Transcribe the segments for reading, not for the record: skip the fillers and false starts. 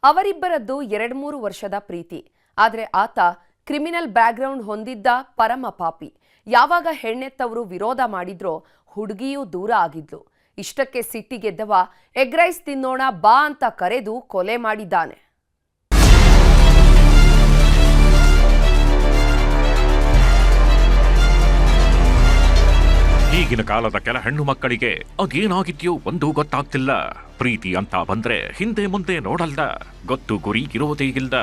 ಅವರಿಬ್ಬರದ್ದು 2-3 ವರ್ಷದ ಪ್ರೀತಿ. ಆದರೆ ಆತ ಕ್ರಿಮಿನಲ್ ಬ್ಯಾಕ್ಗ್ರೌಂಡ್ ಹೊಂದಿದ್ದ ಪರಮ ಪಾಪಿ. ಯಾವಾಗ ಹೆಣ್ಣೆತ್ತವರು ವಿರೋಧ ಮಾಡಿದ್ರೋ ಹುಡುಗಿಯೂ ದೂರ ಆಗಿದ್ಲು. ಇಷ್ಟಕ್ಕೆ ಸಿಟ್ಟಿಗೆದ್ದವ ಎಗ್ ರೈಸ್ ತಿನ್ನೋಣ ಬಾ ಅಂತ ಕರೆದು ಕೊಲೆ ಮಾಡಿದ್ದಾನೆ. ಈಗಿನ ಕಾಲದ ಕೆಲ ಹೆಣ್ಣು ಮಕ್ಕಳಿಗೆ ಅದೇನಾಗಿದ್ಯೋ ಒಂದು ಗೊತ್ತಾಗ್ತಿಲ್ಲ. ಪ್ರೀತಿ ಅಂತ ಬಂದ್ರೆ ಹಿಂದೆ ಮುಂದೆ ನೋಡಲ್ದ, ಗೊತ್ತು ಗುರಿ ಇರೋದೇ ಇಲ್ದ,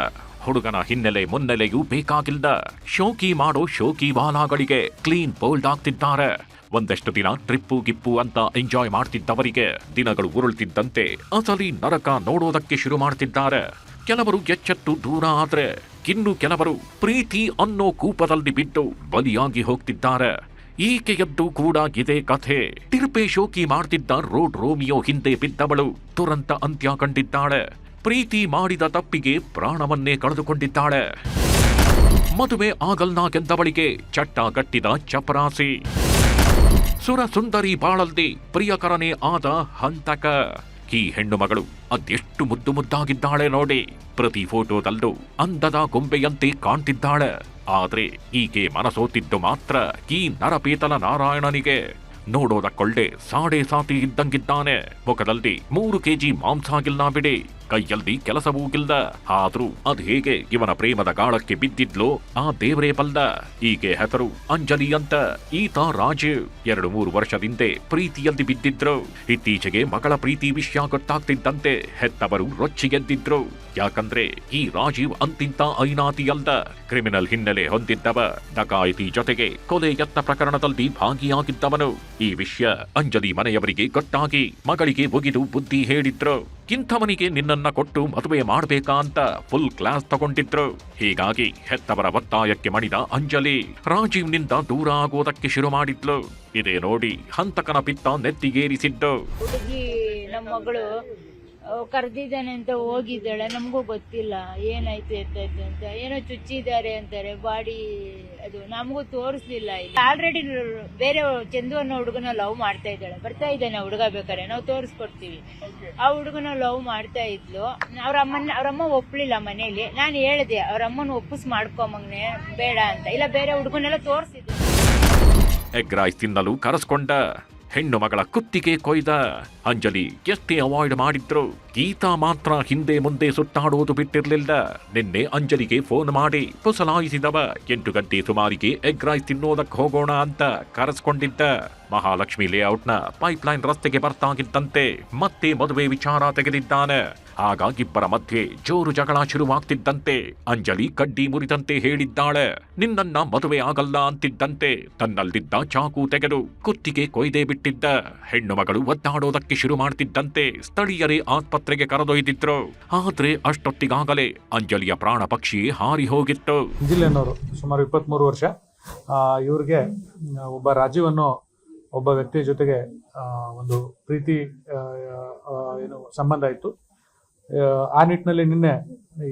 ಹುಡುಗನ ಹಿನ್ನೆಲೆ ಮುನ್ನೆಲೆಯೂ ಬೇಕಾಗಿಲ್ದ, ಶೋಕಿ ಮಾಡೋ ಶೋಕಿ ವಾಲಾಗಳಿಗೆ ಕ್ಲೀನ್ ಬೋಲ್ಡ್ ಆಗ್ತಿದ್ದಾರೆ. ಒಂದಷ್ಟು ದಿನ ಟ್ರಿಪ್ಪು ಗಿಪ್ಪು ಅಂತ ಎಂಜಾಯ್ ಮಾಡ್ತಿದ್ದವರಿಗೆ ದಿನಗಳು ಉರುಳ್ತಿದ್ದಂತೆ ಅಸಲಿ ನರಕ ನೋಡೋದಕ್ಕೆ ಶುರು ಮಾಡ್ತಿದ್ದಾರೆ. ಕೆಲವರು ಎಚ್ಚೆತ್ತು ದೂರ ಆದ್ರೆ ಇನ್ನು ಕೆಲವರು ಪ್ರೀತಿ ಅನ್ನೋ ಕೂಪದಲ್ಲಿ ಬಿದ್ದು ಬಲಿಯಾಗಿ ಹೋಗ್ತಿದ್ದಾರೆ. ಈಕೆಯದ್ದು ಕೂಡ ಇದೇ ಕಥೆ. ತಿರುಪೆ ಶೋಕಿ ಮಾಡ್ತಿದ್ದ ರೋಡ್ ರೋಮಿಯೋ ಹಿಂದೆ ಬಿದ್ದವಳು ತುರಂತ ಅಂತ್ಯ ಕಂಡಿದ್ದಾಳೆ. ಪ್ರೀತಿ ಮಾಡಿದ ತಪ್ಪಿಗೆ ಪ್ರಾಣವನ್ನೇ ಕಳೆದುಕೊಂಡಿದ್ದಾಳೆ. ಮದುವೆ ಆಗಲ್ನಾಗೆಂದವಳಿಗೆ ಚಟ್ಟ ಕಟ್ಟಿದ ಚಪರಾಸಿ. ಸುರ ಸುಂದರಿ ಬಾಳಲ್ದಿ ಪ್ರಿಯಕರನೇ ಆದ ಹಂತಕ. ಈ ಹೆಣ್ಣು ಮಗಳು ಅದೆಷ್ಟು ಮುದ್ದು ಮುದ್ದಾಗಿದ್ದಾಳೆ ನೋಡಿ. ಪ್ರತಿ ಫೋಟೋದಲ್ಲೂ ಅಂದದ ಗೊಂಬೆಯಂತೆ ಕಾಣ್ತಿದ್ದಾಳೆ. ಆದ್ರೆ ಈಕೆ ಮನಸೋತಿದ್ದು ಮಾತ್ರ ಈ ನರಪೀತಲ ನಾರಾಯಣನಿಗೆ. ನೋಡೋದಕ್ಕೊಳ್ಳೆ ಸಾಡೆ ಸಾತಿ ಇದ್ದಂಗಿದ್ದಾನೆ. ಮುಖದಲ್ಲಿ 3 kg ಮಾಂಸ ಆಗಿಲ್ಲ ಬಿಡಿ, ಕೈಯಲ್ಲಿ ಕೆಲಸವೂ ಇಲ್ಲ. ಆದ್ರೂ ಅದ್ ಹೇಗೆ ಇವನ ಪ್ರೇಮದ ಗಾಳಕ್ಕೆ ಬಿದ್ದಿದ್ಲೋ ಆ ದೇವರೇ ಬಲ್ಲ. ಈಕೆ ಹೆಸರು ಅಂಜಲಿ ಅಂತ. ಈತ ರಾಜೀವ್ 2-3 ವರ್ಷದಿಂದೆ ಪ್ರೀತಿಯಲ್ಲಿ ಬಿದ್ದಿದ್ರು. ಇತ್ತೀಚೆಗೆ ಮಗಳ ಪ್ರೀತಿ ವಿಷಯ ಗೊತ್ತಾಗ್ತಿದ್ದಂತೆ ಹೆತ್ತವರು ರೊಚ್ಚಿಗೆದ್ದಿದ್ರು. ಯಾಕಂದ್ರೆ ಈ ರಾಜೀವ್ ಅಂತಿಂತ ಐನಾತಿ ಅಲ್ದ. ಕ್ರಿಮಿನಲ್ ಹಿನ್ನೆಲೆ ಹೊಂದಿದ್ದವ. ಡಕಾಯಿತಿ ಜೊತೆಗೆ ಕೊಲೆ ಯತ್ನ ಪ್ರಕರಣದಲ್ಲಿ ಭಾಗಿಯಾಗಿದ್ದವನು. ಈ ವಿಷಯ ಅಂಜಲಿ ಮನೆಯವರಿಗೆ ಗೊತ್ತಾಗಿ ಮಗಳಿಗೆ ಒಗಿದು ಬುದ್ಧಿ ಹೇಳಿದ್ರು. ಇಂಥವನಿಗೆ ನಿನ್ನನ್ನ ಕೊಟ್ಟು ಮದುವೆ ಮಾಡ್ಬೇಕಾ ಅಂತ ಫುಲ್ ಕ್ಲಾಸ್ ತಗೊಂಡಿದ್ರು. ಹೀಗಾಗಿ ಹೆತ್ತವರ ಒತ್ತಾಯಕ್ಕೆ ಮಣಿದ ಅಂಜಲಿ ರಾಜೀವ್ನಿಂದ ದೂರ ಆಗೋದಕ್ಕೆ ಶುರು ಮಾಡಿದ್ಲು. ಇದೇ ನೋಡಿ ಹಂತಕನ ಪಿತ್ತ ನೆತ್ತಿಗೇರಿಸಿದ್ದು. ಹುಡುಗಿ ನಮ್ಮ ಮಗಳು ಕರೆದಿದ್ದಾನೆ ಅಂತ ಹೋಗಿದ್ದಾಳೆ. ನಮಗೂ ಗೊತ್ತಿಲ್ಲ ಏನಾಯ್ತು ಎತ್ತಾಯ್ತು ಅಂತ. ಏನೋ ಚುಚ್ಚಿದ್ದಾರೆ ಅಂತಾರೆ. ಬಾಡಿ ಅದು ನಮಗೂ ತೋರಿಸ್ಲಿಲ್ಲ. ಆಲ್ರೆಡಿ ಬೇರೆ ಚಂದು ಅನ್ನೋ ಹುಡುಗನ ಲವ್ ಮಾಡ್ತಾ ಇದ್ದಾಳೆ. ಬರ್ತಾ ಇದ್ದಾನೆ ಹುಡುಗ, ಬೇಕಾರೆ ನಾವು ತೋರಿಸ್ಕೊಡ್ತೀವಿ. ಆ ಹುಡುಗನ ಲವ್ ಮಾಡ್ತಾ ಇದ್ಲು. ಅವ್ರಮ್ಮ ಒಪ್ಲಿಲ್ಲ ಮನೇಲಿ. ನಾನು ಹೇಳಿದೆ ಅವ್ರಮ್ಮನ ಒಪ್ಪಿಸ್ ಮಾಡ್ಕೊಂಬಂಗ್ನೆ ಬೇಡ ಅಂತ. ಇಲ್ಲ ಬೇರೆ ಹುಡುಗನೆಲ್ಲ ತೋರಿಸಿದ್ರು. ಎಗ್ ರೈಸ್ ತಿನ್ನಲು ಕರೆಸ್ಕೊಂಡ. ಹೆಣ್ಣು ಮಗಳ ಕುತ್ತಿಗೆ ಕೊಯ್ದ. ಅಂಜಲಿ ಎಷ್ಟೇ ಅವಾಯ್ಡ್ ಮಾಡಿದ್ರು ಗೀತಾ ಮಾತ್ರ ಹಿಂದೆ ಮುಂದೆ ಸುತ್ತಾಡೋದು ಬಿಟ್ಟಿರ್ಲಿಲ್ಲ. ನಿನ್ನೆ ಅಂಜಲಿಗೆ ಫೋನ್ ಮಾಡಿ ಪುಸಲಾಯಿಸಿದವ. 8 ಗಂಟೆ ಸುಮಾರಿಗೆ ಎಗ್ ರೈಸ್ ತಿನ್ನೋದಕ್ಕೆ ಹೋಗೋಣ ಅಂತ ಕರೆಸ್ಕೊಂಡಿದ್ದ. ಮಹಾಲಕ್ಷ್ಮಿ ಲೇಔಟ್ನ ಪೈಪ್ಲೈನ್ ರಸ್ತೆಗೆ ಬರ್ತಾಗಿದ್ದಂತೆ ಮತ್ತೆ ಮದುವೆ ವಿಚಾರ ತೆಗೆದಿದ್ದಾನೆ. ಆಗ ಇಬ್ಬರ ಮಧ್ಯೆ ಜೋರು ಜಗಳ ಶುರುವಾಗ್ತಿದ್ದಂತೆ ಅಂಜಲಿ ಕಡ್ಡಿ ಮುರಿದಂತೆ ಹೇಳಿದ್ದಾಳೆ. ನಿನ್ನನ್ನ ಮದುವೆ ಆಗಲ್ಲ ಅಂತಿದ್ದಂತೆ ತನ್ನಲ್ಲಿದ್ದ ಚಾಕು ತೆಗೆದು ಕುತ್ತಿಗೆ ಕೊಯ್ದೇ ಬಿಟ್ಟಿದ್ದ. ಹೆಣ್ಣು ಮಗಳು ಒದ್ದಾಡೋದಕ್ಕೆ ಶುರು ಮಾಡ್ತಿದ್ದಂತೆ ಸ್ಥಳೀಯರೇ ಆಸ್ಪತ್ರೆಗೆ ಕರೆದೊಯ್ದಿದ್ರು. ಆದ್ರೆ ಅಷ್ಟೊತ್ತಿಗಾಗಲೇ ಅಂಜಲಿಯ ಪ್ರಾಣ ಪಕ್ಷಿಯೇ ಹಾರಿ ಹೋಗಿತ್ತು. ಇಂಜಿಲಿಯನ್ನವರು ಸುಮಾರು 23 ವರ್ಷ. ಇವ್ರಿಗೆ ಒಬ್ಬ ರಾಜೀವ್ ಅನ್ನೋ ಒಬ್ಬ ವ್ಯಕ್ತಿಯ ಜೊತೆಗೆ ಒಂದು ಪ್ರೀತಿ ಸಂಬಂಧ ಇತ್ತು. ಆ ನಿಟ್ಟಿನಲ್ಲಿ ನಿನ್ನೆ ಈ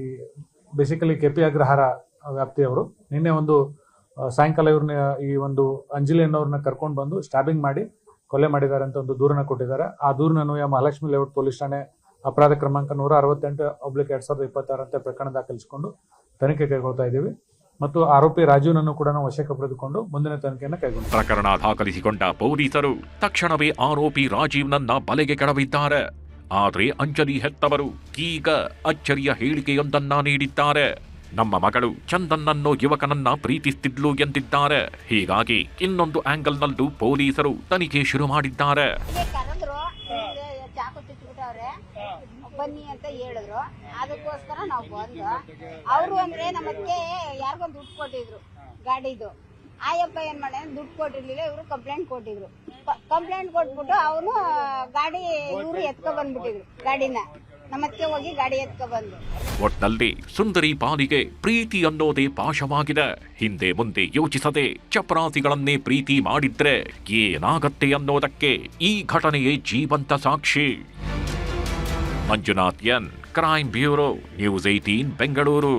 ಬೇಸಿಕಲಿ ಕೆಪಿ ಅಗ್ರಹಾರ ವ್ಯಾಪ್ತಿಯವರು ನಿನ್ನೆ ಒಂದು ಸಾಯಂಕಾಲ ಇವ್ರನ್ನ ಈ ಒಂದು ಅಂಜಲಿ ಅನ್ನೋರನ್ನ ಕರ್ಕೊಂಡು ಬಂದು ಸ್ಟ್ಯಾಬಿಂಗ್ ಮಾಡಿ ಕೊಲೆ ಮಾಡಿದ್ದಾರೆ ಅಂತ ಒಂದು ದೂರನ್ನ ಕೊಟ್ಟಿದ್ದಾರೆ. ಆ ದೂರನ ಅನ್ವಯ ಮಹಾಲಕ್ಷ್ಮಿ ಲೇಔಟ್ ಪೊಲೀಸ್ ಠಾಣೆ ಅಪರಾಧ ಕ್ರಮಾಂಕ 168/2026 ಅಂತ ಪ್ರಕರಣ ದಾಖಲಿಸಿಕೊಂಡು ತನಿಖೆ ಕೈಗೊಳ್ತಾ ಇದ್ದೀವಿ. ಮತ್ತು ಆರೋಪಿ ರಾಜೀವ್ನನ್ನು ಕೂಡ ನಾವು ವಶಕ್ಕೆ ಪಡೆದುಕೊಂಡು ಮುಂದಿನ ತನಿಖೆಯನ್ನು ಕೈಗೊಂಡಿದ್ದೇವೆ. ಪ್ರಕರಣ ದಾಖಲಿಸಿಕೊಂಡ ಪೊಲೀಸರು ತಕ್ಷಣವೇ ಆರೋಪಿ ರಾಜೀವ್ನನ್ನ ಬಲೆಗೆ ಕೆಡವಿದ್ದಾರೆ. ಆದ್ರೆ ಅಂಜಲಿ ಹೆತ್ತವರು ಈಗ ಅಚ್ಚರಿಯ ಹೇಳಿಕೆಯೊಂದನ್ನ ನೀಡಿದ್ದಾರೆ. ನಮ್ಮ ಮಗಳು ಚಂದನ್ನನ್ನೋ ಯುವಕನನ್ನ ಪ್ರೀತಿಸ್ತಿದ್ಲು ಎಂದಿದ್ದಾರೆ. ಹೀಗಾಗಿ ಇನ್ನೊಂದು ಆಂಗಲ್ನಲ್ಲೂ ಪೊಲೀಸರು ತನಿಖೆ ಶುರು ಮಾಡಿದ್ದಾರೆ. ಬನ್ನಿ ಅಂತ ಹೇಳಿದ್ರು. ಅದಕ್ಕೋಸ್ಕರ ನಾವು ಬಂದು ಅವರು ಅಂದ್ರೆ ನಮ್ಮಕ್ಕೆ ಯಾರಿಗೊಂದು ದುಡ್ಡು ಕೊಟ್ಟಿದ್ರು ಗಾಡಿದು. ಆಯಪ್ಪ ಏನ್ ಮಾಡ ದುಡ್ಡು ಕೊಟ್ಟಿರ್ಲಿಲ್ಲ. ಇವರು ಕಂಪ್ಲೇಂಟ್ ಕೊಟ್ಟಿದ್ರು. ಕಂಪ್ಲೇಂಟ್ ಕೊಟ್ಬಿಟ್ಟು ಅವನು ಗಾಡಿ ಇವರು ಎತ್ಕೊ ಬಂದ್ಬಿಟ್ಟಿದ್ರು. ಗಾಡಿನ ನಮ್ಮಕ್ಕೆ ಹೋಗಿ ಗಾಡಿ ಎತ್ಕೊ ಬಂದು. ಒಟ್ನಲ್ಲಿ ಸುಂದರಿ ಪಾಲಿಗೆ ಪ್ರೀತಿ ಅನ್ನೋದೇ ಪಾಶವಾಗಿದೆ. ಹಿಂದೆ ಮುಂದೆ ಯೋಚಿಸದೆ ಚಪರಾಸಿಗಳನ್ನೇ ಪ್ರೀತಿ ಮಾಡಿದ್ರೆ ಏನಾಗತ್ತೆ ಅನ್ನೋದಕ್ಕೆ ಈ ಘಟನೆಯೇ ಜೀವಂತ ಸಾಕ್ಷಿ. Manjunath N, crime bureau, news 18 Bengaluru.